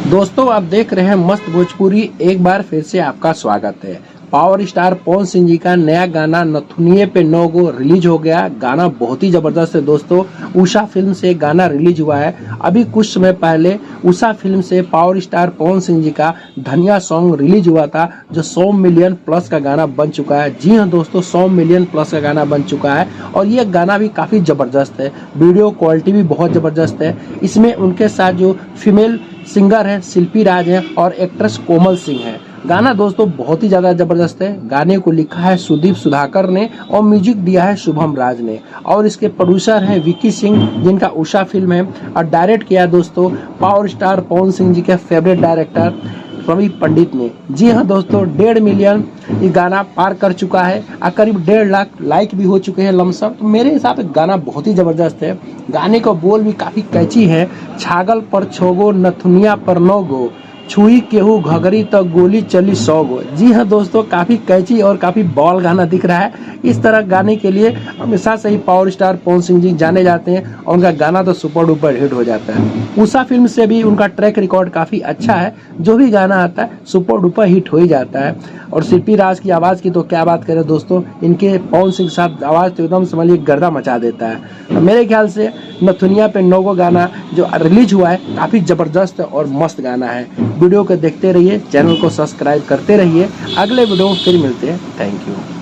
दोस्तों आप देख रहे हैं मस्त भोजपुरी। एक बार फिर से आपका स्वागत है। पावर स्टार पवन सिंह जी का नया गाना नथुनिए पे 9 गो रिलीज हो गया। गाना बहुत ही जबरदस्त है दोस्तों। उषा फिल्म से गाना रिलीज हुआ है। अभी कुछ समय पहले उषा फिल्म से पावर स्टार पवन सिंह जी का धनिया सॉन्ग रिलीज हुआ था, जो 100 मिलियन प्लस का गाना बन चुका है। जी हाँ दोस्तों, 100 मिलियन प्लस का गाना बन चुका है और ये गाना भी काफी जबरदस्त है। वीडियो क्वालिटी भी बहुत जबरदस्त है। इसमें उनके साथ जो फीमेल सिंगर है शिल्पी राज है और एक्ट्रेस कोमल सिंह है। गाना दोस्तों बहुत ही ज्यादा जबरदस्त है। गाने को लिखा है सुदीप सुधाकर ने और म्यूजिक दिया है शुभम राज ने, और इसके प्रोड्यूसर है विकी सिंह, जिनका उषा फिल्म है, और डायरेक्ट किया दोस्तों पावर स्टार पवन सिंह जी के फेवरेट डायरेक्टर रवि पंडित ने। जी हाँ दोस्तों, 1.5 मिलियन ये गाना पार कर चुका है और करीब 1.5 लाख लाइक भी हो चुके हैं लमसम। तो मेरे हिसाब से गाना बहुत ही जबरदस्त है। गाने का बोल भी काफी कैची है। छागल पर 6 गो नथुनिया पर 9 गो, छुई केहू घगरी तो गोली चली 100 गो। जी हाँ दोस्तों, काफी कैची और काफी बॉल गाना दिख रहा है। इस तरह गाने के लिए हमेशा से ही पावर स्टार पवन सिंह जी जाने जाते हैं और उनका गाना तो सुपर डुपर हिट हो जाता है। उषा फिल्म से भी उनका ट्रैक रिकॉर्ड काफी अच्छा है। जो भी गाना आता है सुपर डुपर हिट हो ही जाता है। और शिल्पी राज की आवाज की तो क्या बात करें दोस्तों, इनके पवन सिंह के साथ आवाज तो एकदम समझिए गर्दा मचा देता है। तो मेरे ख्याल से नथुनिया पे 9 गो गाना जो रिलीज हुआ है काफी जबरदस्त और मस्त गाना है। वीडियो को देखते रहिए, चैनल को सब्सक्राइब करते रहिए। अगले वीडियो में फिर मिलते हैं। Thank you.